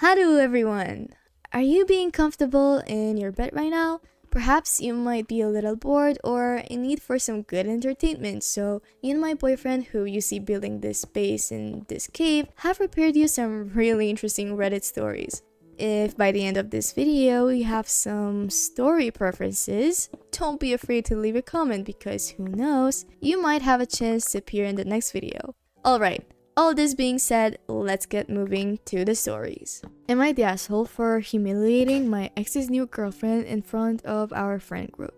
Hello everyone! Are you being comfortable in your bed right now? Perhaps you might be a little bored or in need for some good entertainment, so me and my boyfriend, who you see building this space in this cave, have prepared you some really interesting Reddit stories. If by the end of this video you have some story preferences, don't be afraid to leave a comment because who knows, you might have a chance to appear in the next video. Alright, all this being said, let's get moving to the stories. Am I the asshole for humiliating my ex's new girlfriend in front of our friend group?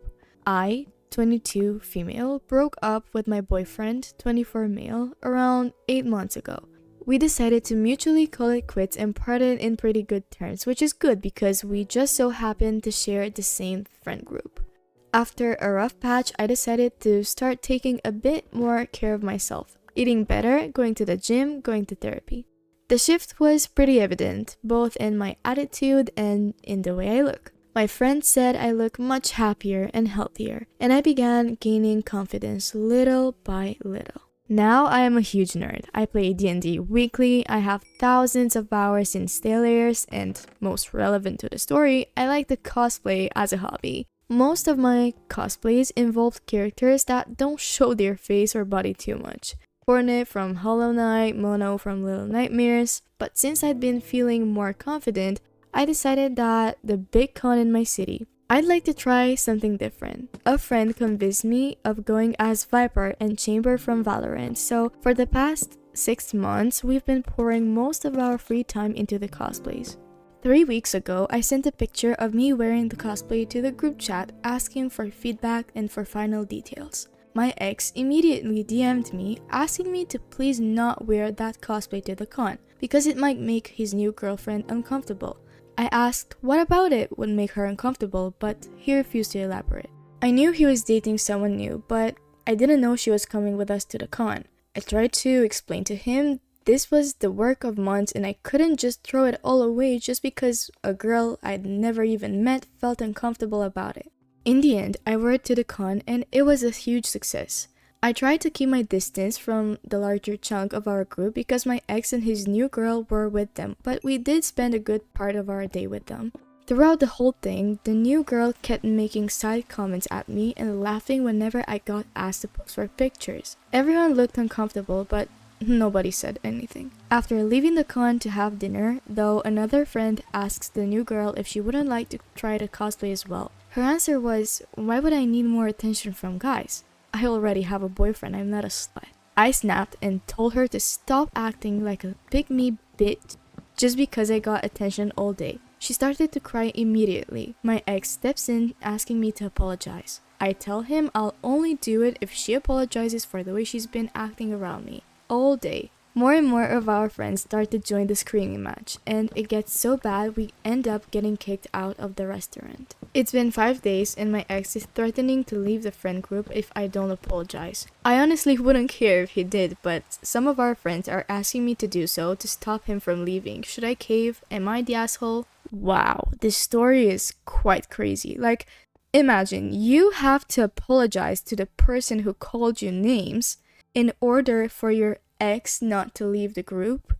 I, 22 female, broke up with my boyfriend, 24 male, around 8 months ago. We decided to mutually call it quits and parted in pretty good terms, which is good because we just so happened to share the same friend group. After a rough patch, I decided to start taking a bit more care of myself. Eating better, going to the gym, going to therapy. The shift was pretty evident, both in my attitude and in the way I look. My friends said I look much happier and healthier, and I began gaining confidence little by little. Now I am a huge nerd. I play D&D weekly, I have thousands of hours in Stay Layers, and most relevant to the story, I like to cosplay as a hobby. Most of my cosplays involve characters that don't show their face or body too much. Hornet from Hollow Knight, Mono from Little Nightmares, but since I'd been feeling more confident, I decided that the big con in my city, I'd like to try something different. A friend convinced me of going as Viper and Chamber from Valorant, so for the past 6 months, we've been pouring most of our free time into the cosplays. 3 weeks ago, I sent a picture of me wearing the cosplay to the group chat asking for feedback and for final details. My ex immediately DM'd me asking me to please not wear that cosplay to the con because it might make his new girlfriend uncomfortable. I asked what about it would make her uncomfortable, but he refused to elaborate. I knew he was dating someone new, but I didn't know she was coming with us to the con. I tried to explain to him this was the work of months and I couldn't just throw it all away just because a girl I'd never even met felt uncomfortable about it. In the end, I wore it to the con and it was a huge success. I tried to keep my distance from the larger chunk of our group because my ex and his new girl were with them, but we did spend a good part of our day with them. Throughout the whole thing, the new girl kept making side comments at me and laughing whenever I got asked to pose for pictures. Everyone looked uncomfortable, but nobody said anything. After leaving the con to have dinner, though, another friend asks the new girl if she wouldn't like to try the cosplay as well. Her answer was, why would I need more attention from guys? I already have a boyfriend, I'm not a slut. I snapped and told her to stop acting like a pick-me bitch just because I got attention all day. She started to cry immediately. My ex steps in asking me to apologize. I tell him I'll only do it if she apologizes for the way she's been acting around me all day. More and more of our friends start to join the screaming match, and it gets so bad we end up getting kicked out of the restaurant. It's been 5 days and my ex is threatening to leave the friend group if I don't apologize. I honestly wouldn't care if he did, but some of our friends are asking me to do so to stop him from leaving. Should I cave? Am I the asshole? Wow, this story is quite crazy. Like, imagine you have to apologize to the person who called you names in order for your ex not to leave the group.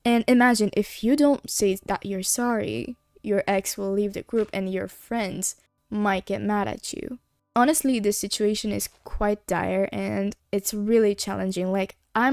And imagine if you don't say that you're sorry, your ex will leave the group and your friends might get mad at you. Honestly, this situation is quite dire and it's really challenging. Like, I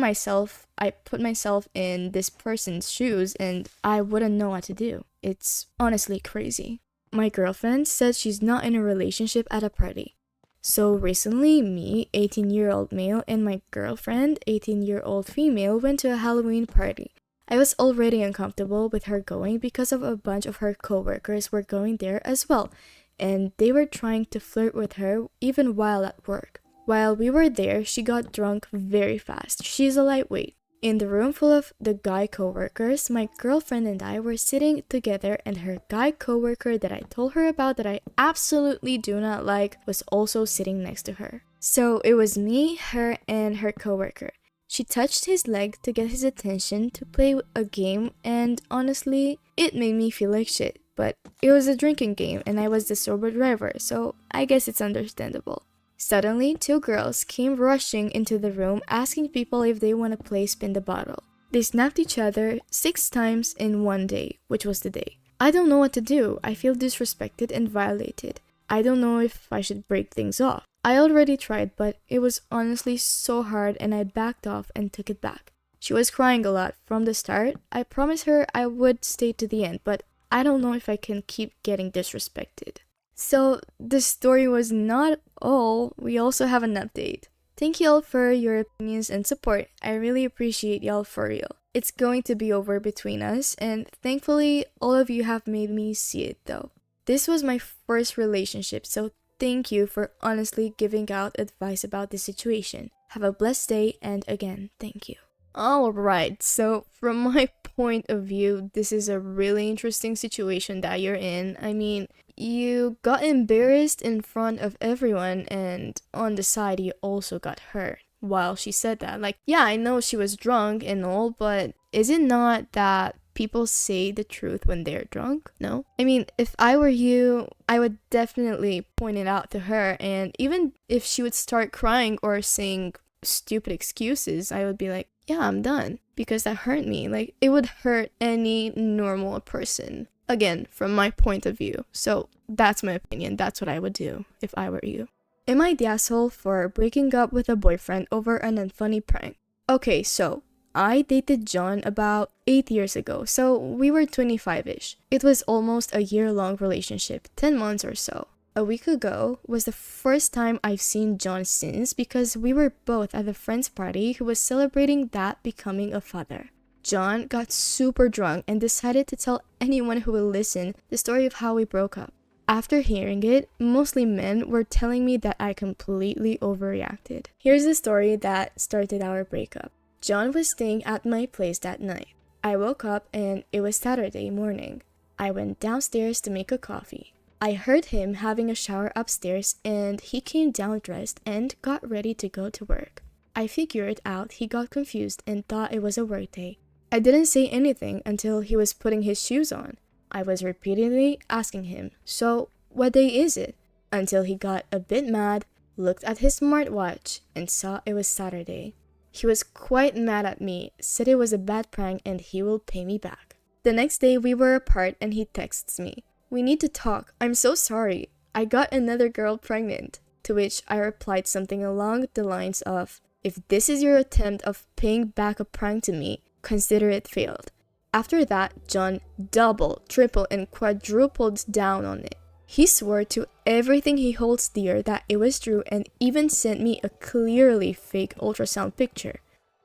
put myself in this person's shoes and I wouldn't know what to do. It's honestly crazy. My girlfriend said she's not in a relationship at a party. So recently, me, 18-year-old male, and my girlfriend, 18-year-old female, went to a Halloween party. I was already uncomfortable with her going because of a bunch of her coworkers were going there as well, and they were trying to flirt with her even while at work. While we were there, she got drunk very fast. She's a lightweight. In the room full of the guy coworkers, my girlfriend and I were sitting together and her guy coworker that I told her about that I absolutely do not like was also sitting next to her. So it was me, her, and her coworker. She touched his leg to get his attention to play a game and honestly, it made me feel like shit. But it was a drinking game and I was the sober driver, so I guess it's understandable. Suddenly, 2 girls came rushing into the room asking people if they want to play spin the bottle. They snapped each other 6 times in one day, which was the day. I don't know what to do. I feel disrespected and violated. I don't know if I should break things off. I already tried, but it was honestly so hard and I backed off and took it back. She was crying a lot from the start. I promised her I would stay to the end, but I don't know if I can keep getting disrespected. So the story was not all. We also have an update. Thank y'all for your opinions and support. I really appreciate y'all for real. It's going to be over between us, and thankfully, all of you have made me see it though. This was my first relationship, so thank you for honestly giving out advice about the situation. Have a blessed day, and again, thank you. Alright, so from my point of view, this is a really interesting situation that you're in. I mean, you got embarrassed in front of everyone, and on the side, you also got hurt while she said that. Like, yeah, I know she was drunk and all, but is it not that people say the truth when they're drunk? No? I mean, if I were you, I would definitely point it out to her, and even if she would start crying or saying stupid excuses, I would be like, yeah, I'm done, because that hurt me. Like, it would hurt any normal person. Again, from my point of view. So that's my opinion. That's what I would do if I were you. Am I the asshole for breaking up with a boyfriend over an unfunny prank? Okay, so I dated John about 8 years ago, so we were 25-ish. It was almost a year-long relationship, 10 months or so. A week ago was the first time I've seen John since, because we were both at a friend's party who was celebrating that becoming a father. John got super drunk and decided to tell anyone who will listen the story of how we broke up. After hearing it, mostly men were telling me that I completely overreacted. Here's the story that started our breakup. John was staying at my place that night. I woke up and it was Saturday morning. I went downstairs to make a coffee. I heard him having a shower upstairs and he came down dressed and got ready to go to work. I figured out he got confused and thought it was a work day. I didn't say anything until he was putting his shoes on. I was repeatedly asking him, "So, what day is it?" Until he got a bit mad, looked at his smartwatch, and saw it was Saturday. He was quite mad at me, said it was a bad prank and he will pay me back. The next day we were apart and he texts me, "We need to talk. I'm so sorry. I got another girl pregnant." To which I replied something along the lines of, "If this is your attempt of paying back a prank to me, consider it failed." After that, John doubled, tripled, and quadrupled down on it. He swore to everything he holds dear that it was true and even sent me a clearly fake ultrasound picture.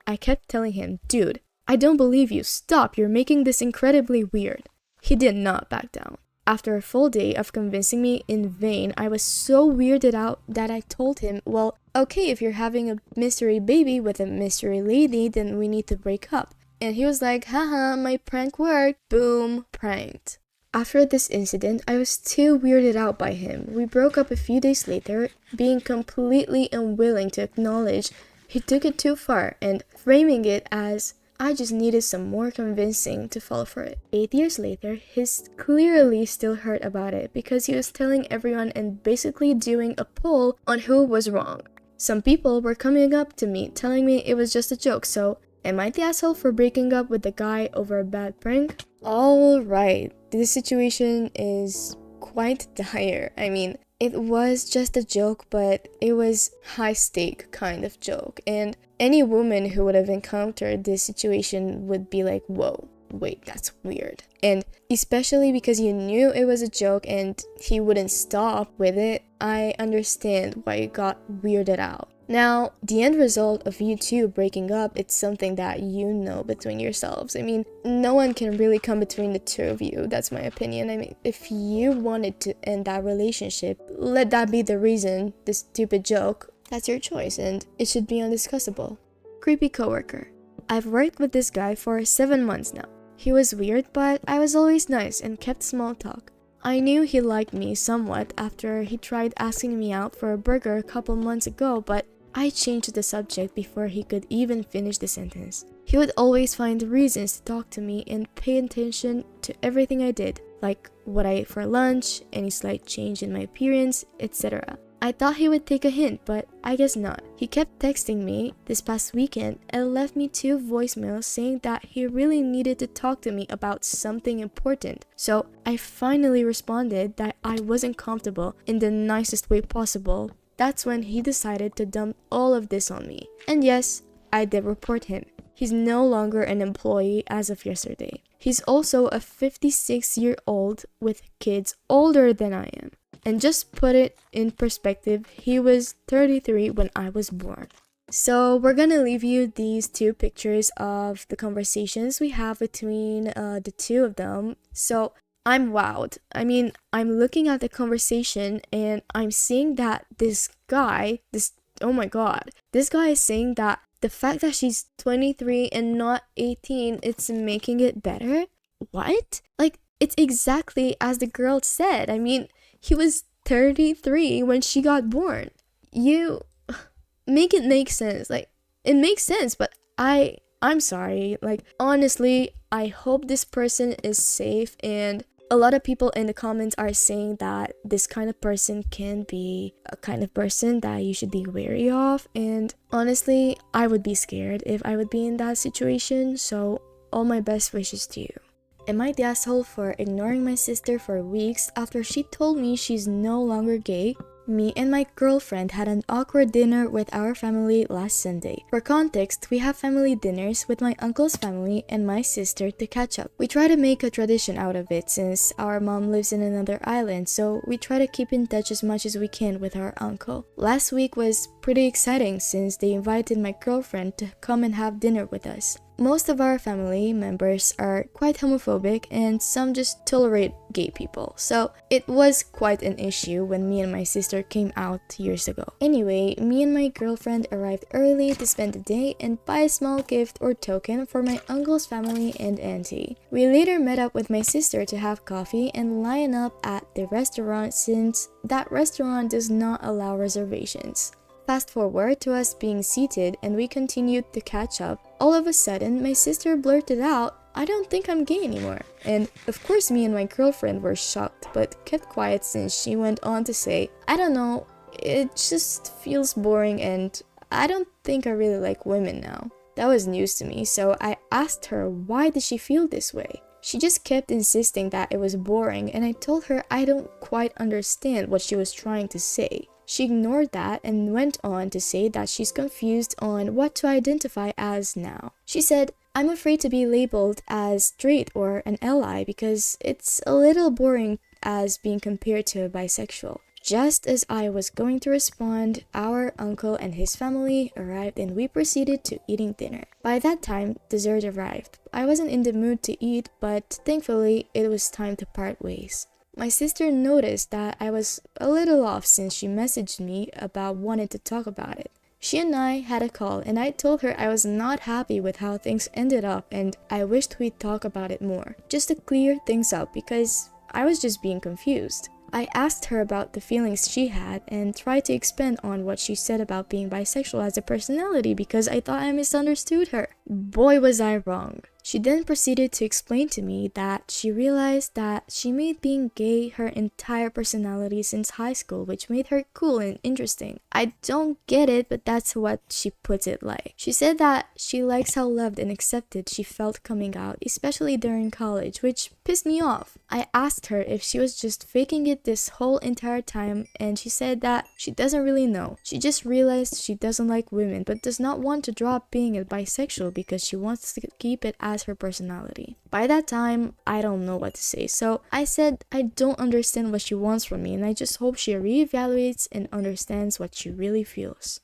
I kept telling him, "Dude, I don't believe you. Stop, you're making this incredibly weird." He did not back down. After a full day of convincing me in vain, I was so weirded out that I told him, "Well, okay, if you're having a mystery baby with a mystery lady, then we need to break up." And he was like, "Haha, my prank worked." Boom, pranked. After this incident, I was too weirded out by him. We broke up a few days later, being completely unwilling to acknowledge he took it too far and framing it as, I just needed some more convincing to fall for it. 8 years later, he's clearly still hurt about it because he was telling everyone and basically doing a poll on who was wrong. Some people were coming up to me telling me it was just a joke, so am I the asshole for breaking up with the guy over a bad prank? Alright, this situation is quite dire. I mean, it was just a joke, but it was high stake kind of joke. And any woman who would have encountered this situation would be like, whoa, wait, that's weird. And especially because you knew it was a joke and he wouldn't stop with it, I understand why you got weirded out. Now, the end result of you two breaking up, it's something that you know between yourselves. I mean, no one can really come between the two of you. That's my opinion. I mean, if you wanted to end that relationship, let that be the reason, the stupid joke. That's your choice and it should be undiscussable. Creepy coworker. I've worked with this guy for 7 months now. He was weird, but I was always nice and kept small talk. I knew he liked me somewhat after he tried asking me out for a burger a couple months ago, but I changed the subject before he could even finish the sentence. He would always find reasons to talk to me and pay attention to everything I did, like what I ate for lunch, any slight change in my appearance, etc. I thought he would take a hint, but I guess not. He kept texting me this past weekend and left me 2 voicemails saying that he really needed to talk to me about something important. So I finally responded that I wasn't comfortable in the nicest way possible. That's when he decided to dump all of this on me. And yes, I did report him. He's no longer an employee as of yesterday. He's also a 56-year-old with kids older than I am. And just put it in perspective, he was 33 when I was born. So we're gonna leave you these 2 pictures of the conversations we have between the 2 of them. So I'm wowed. I mean, I'm looking at the conversation and I'm seeing that this guy is saying that the fact that she's 23 and not 18, it's making it better? What? Like, it's exactly as the girl said. I mean, he was 33 when she got born. You make it make sense. Like, it makes sense, but I'm sorry. Like, honestly, I hope this person is safe, and a lot of people in the comments are saying that this kind of person can be a kind of person that you should be wary of, and honestly, I would be scared if I would be in that situation, so all my best wishes to you. Am I the asshole for ignoring my sister for weeks after she told me she's no longer gay? Me and my girlfriend had an awkward dinner with our family last Sunday. For context, we have family dinners with my uncle's family and my sister to catch up. We try to make a tradition out of it since our mom lives in another island, so we try to keep in touch as much as we can with our uncle. Last week was pretty exciting since they invited my girlfriend to come and have dinner with us. Most of our family members are quite homophobic and some just tolerate gay people, so it was quite an issue when me and my sister came out years ago. Anyway, me and my girlfriend arrived early to spend the day and buy a small gift or token for my uncle's family and auntie. We later met up with my sister to have coffee and line up at the restaurant since that restaurant does not allow reservations. Fast forward to us being seated and we continued to catch up. All of a sudden, my sister blurted out, "I don't think I'm gay anymore." And of course, me and my girlfriend were shocked but kept quiet since she went on to say, "I don't know, it just feels boring and I don't think I really like women now." That was news to me, so I asked her why did she feel this way. She just kept insisting that it was boring, and I told her I don't quite understand what she was trying to say. She ignored that and went on to say that she's confused on what to identify as now. She said, "I'm afraid to be labeled as straight or an ally because it's a little boring as being compared to a bisexual." Just as I was going to respond, our uncle and his family arrived and we proceeded to eating dinner. By that time, dessert arrived. I wasn't in the mood to eat, but thankfully, it was time to part ways. My sister noticed that I was a little off since she messaged me about wanting to talk about it. She and I had a call and I told her I was not happy with how things ended up and I wished we'd talk about it more, just to clear things up because I was just being confused. I asked her about the feelings she had and tried to expand on what she said about being bisexual as a personality because I thought I misunderstood her. Boy, was I wrong. She then proceeded to explain to me that she realized that she made being gay her entire personality since high school, which made her cool and interesting. I don't get it, but that's what she puts it like. She said that she likes how loved and accepted she felt coming out, especially during college, which pissed me off. I asked her if she was just faking it this whole entire time, and she said that she doesn't really know. She just realized she doesn't like women, but does not want to drop being a bisexual because she wants to keep it as her personality. By that time, I don't know what to say, so I said I don't understand what she wants from me and I just hope she reevaluates and understands what she really feels.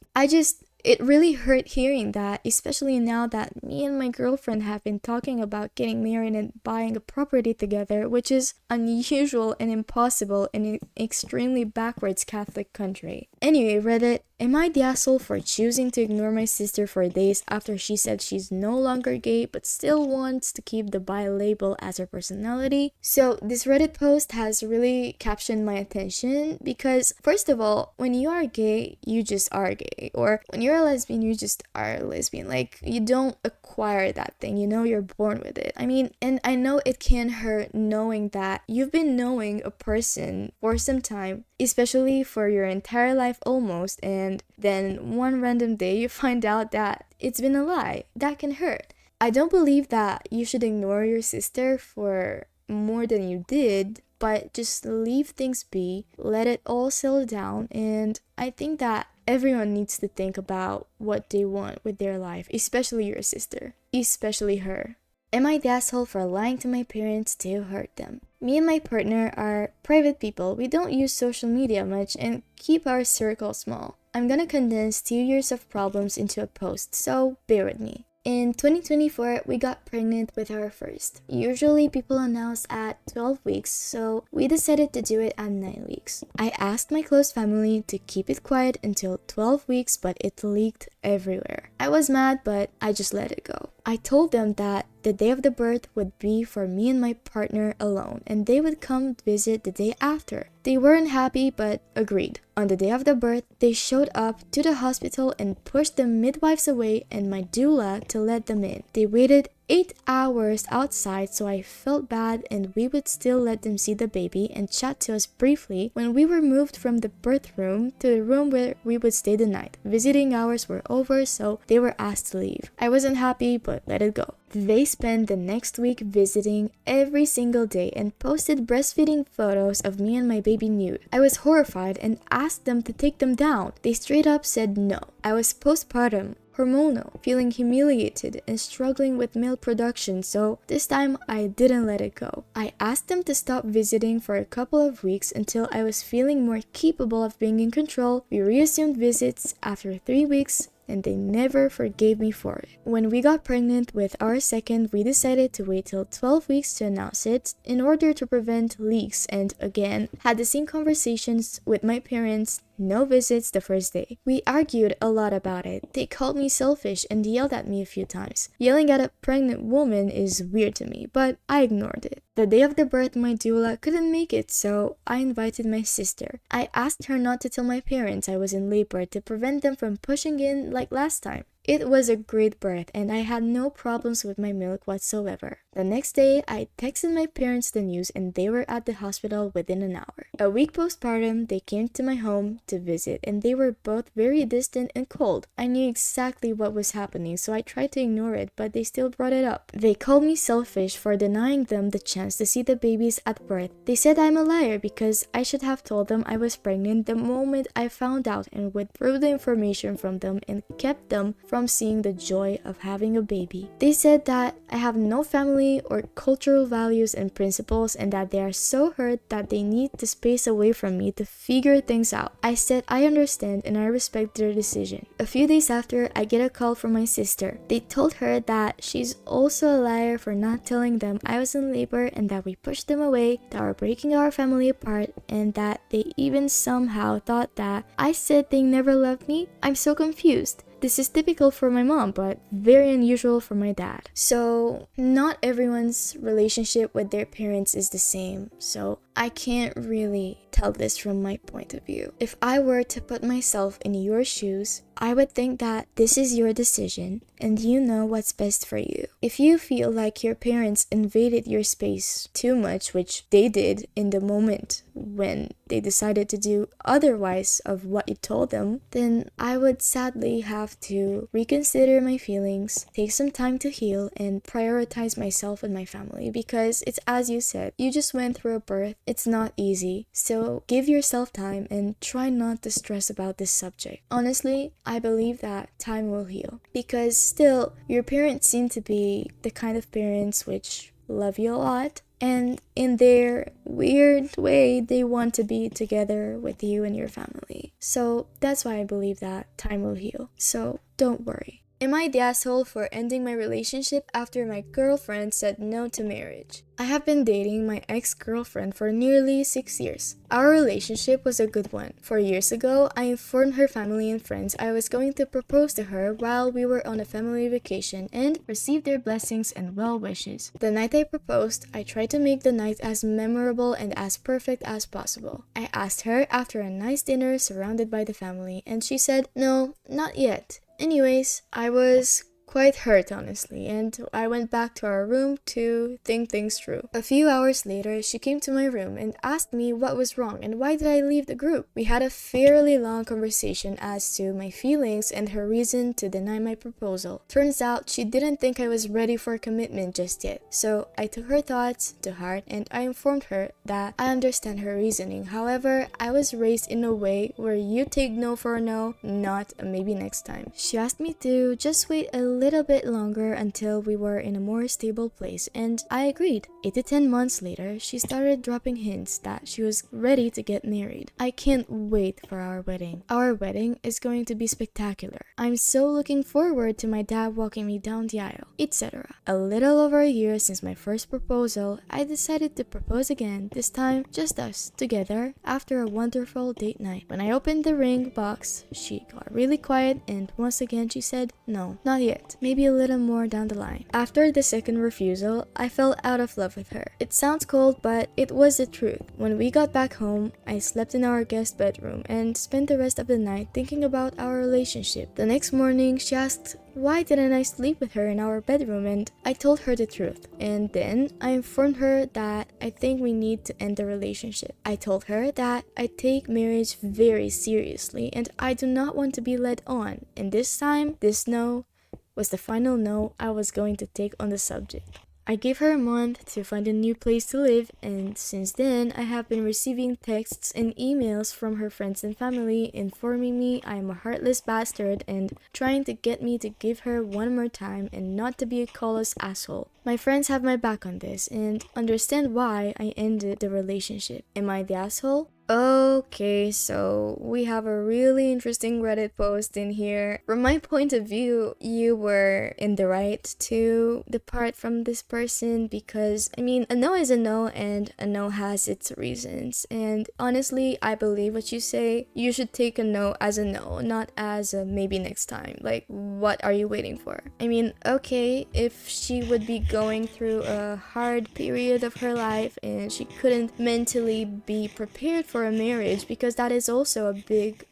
It really hurt hearing that, especially now that me and my girlfriend have been talking about getting married and buying a property together, which is unusual and impossible in an extremely backwards Catholic country. Anyway, Reddit, am I the asshole for choosing to ignore my sister for days after she said she's no longer gay but still wants to keep the bi label as her personality? So this Reddit post has really captured my attention because, first of all, when you are gay, you just are gay. Or when you're a lesbian, you just are a lesbian. Like, you don't acquire that thing, you're born with it. I mean, and I know it can hurt knowing that you've been knowing a person for some time, especially for your entire life life almost, and then one random day you find out that it's been a lie. That can hurt. I don't believe that you should ignore your sister for more than you did, but just leave things be, let it all settle down, and I think that everyone needs to think about what they want with their life, especially your sister, especially her. Am I the asshole for lying to my parents to hurt them? Me and my partner are private people. We don't use social media much and keep our circle small. I'm gonna condense 2 years of problems into a post, so bear with me. In 2024, we got pregnant with our first. Usually people announce at 12 weeks, so we decided to do it at 9 weeks. I asked my close family to keep it quiet until 12 weeks, but it leaked everywhere. I was mad, but I just let it go. I told them that the day of the birth would be for me and my partner alone, and they would come visit the day after. They weren't happy, but agreed. On the day of the birth, they showed up to the hospital and pushed the midwives away and my doula to let them in. They waited 8 hours outside, so I felt bad, and we would still let them see the baby and chat to us briefly when we were moved from the birth room to the room where we would stay the night. Visiting hours were over, so they were asked to leave. I wasn't happy, but let it go. They spent the next week visiting every single day and posted breastfeeding photos of me and my baby nude. I was horrified and asked them to take them down. They straight up said no. I was postpartum, hormonal, feeling humiliated and struggling with milk production, so this time I didn't let it go. I asked them to stop visiting for a couple of weeks until I was feeling more capable of being in control. We resumed visits after 3 weeks, and they never forgave me for it. When we got pregnant with our second, we decided to wait till 12 weeks to announce it in order to prevent leaks, and again, had the same conversations with my parents. No visits the first day. We argued a lot about it. They called me selfish and yelled at me a few times. Yelling at a pregnant woman is weird to me, but I ignored it. The day of the birth, my doula couldn't make it, so I invited my sister. I asked her not to tell my parents I was in labor to prevent them from pushing in like last time. It was a great birth, and I had no problems with my milk whatsoever. The next day, I texted my parents the news, and they were at the hospital within an hour. A week postpartum, they came to my home to visit, and they were both very distant and cold. I knew exactly what was happening, so I tried to ignore it, but they still brought it up. They called me selfish for denying them the chance to see the babies at birth. They said I'm a liar because I should have told them I was pregnant the moment I found out and withdrew the information from them and kept them from seeing the joy of having a baby. They said that I have no family or cultural values and principles, and that they are so hurt that they need the space away from me to figure things out. I said I understand and I respect their decision. A few days after, I get a call from my sister. They told her that she's also a liar for not telling them I was in labor, and that we pushed them away, that we're breaking our family apart, and that they even somehow thought that I said they never loved me. I'm so confused. This is typical for my mom, but very unusual for my dad. So, not everyone's relationship with their parents is the same, so I can't really tell this from my point of view. If I were to put myself in your shoes, I would think that this is your decision and you know what's best for you. If you feel like your parents invaded your space too much, which they did in the moment when they decided to do otherwise of what you told them, then I would sadly have to reconsider my feelings, take some time to heal, and prioritize myself and my family, because it's as you said, you just went through a birth. It's not easy. So give yourself time and try not to stress about this subject. Honestly, I believe that time will heal, because still, your parents seem to be the kind of parents which love you a lot, and in their weird way, they want to be together with you and your family. So that's why I believe that time will heal. So don't worry. Am I the asshole for ending my relationship after my girlfriend said no to marriage? I have been dating my ex-girlfriend for nearly 6 years. Our relationship was a good one. 4 years ago, I informed her family and friends I was going to propose to her while we were on a family vacation and received their blessings and well wishes. The night I proposed, I tried to make the night as memorable and as perfect as possible. I asked her after a nice dinner surrounded by the family, and she said, "No, not yet." Anyways, I was quite hurt, honestly, and I went back to our room to think things through. A few hours later, she came to my room and asked me what was wrong and why did I leave the group. We had a fairly long conversation as to my feelings and her reason to deny my proposal. Turns out she didn't think I was ready for commitment just yet, so I took her thoughts to heart and I informed her that I understand her reasoning. However, I was raised in a way where you take no for a no, not a maybe next time. She asked me to just wait a little bit longer until we were in a more stable place, and I agreed. 8 to 10 months later, she started dropping hints that she was ready to get married. I can't wait for our wedding. Our wedding is going to be spectacular. I'm so looking forward to my dad walking me down the aisle, etc. A little over a year since my first proposal, I decided to propose again, this time just us, together, after a wonderful date night. When I opened the ring box, she got really quiet and once again she said, no, not yet, maybe a little more down the line. After the second refusal, I fell out of love with her. It sounds cold, but it was the truth. When we got back home, I slept in our guest bedroom and spent the rest of the night thinking about our relationship. The next morning, she asked why didn't I sleep with her in our bedroom, and I told her the truth. And then I informed her that I think we need to end the relationship. I told her that I take marriage very seriously and I do not want to be led on. And this time, this no was the final no I was going to take on the subject. I gave her a month to find a new place to live, and since then, I have been receiving texts and emails from her friends and family informing me I am a heartless bastard and trying to get me to give her one more time and not to be a callous asshole. My friends have my back on this and understand why I ended the relationship. Am I the asshole? Okay, so we have a really interesting Reddit post in here. From my point of view, you were in the right to depart from this person because, I mean, a no is a no and a no has its reasons. And honestly, I believe what you say. You should take a no as a no, not as a maybe next time. Like, what are you waiting for? I mean, okay, if she would be going through a hard period of her life and she couldn't mentally be prepared for a marriage, because that is also a big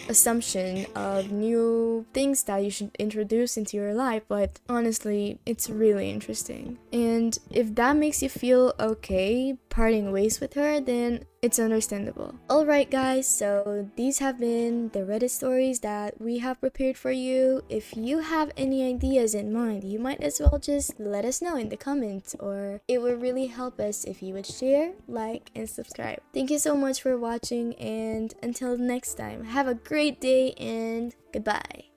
assumption of new things that you should introduce into your life. But honestly, it's really interesting, and if that makes you feel okay parting ways with her, then it's understandable. Alright guys, so these have been the Reddit stories that we have prepared for you. If you have any ideas in mind, you might as well just let us know in the comments, or it would really help us if you would share, like, and subscribe. Thank you so much for watching, and until next time, have a great day and goodbye.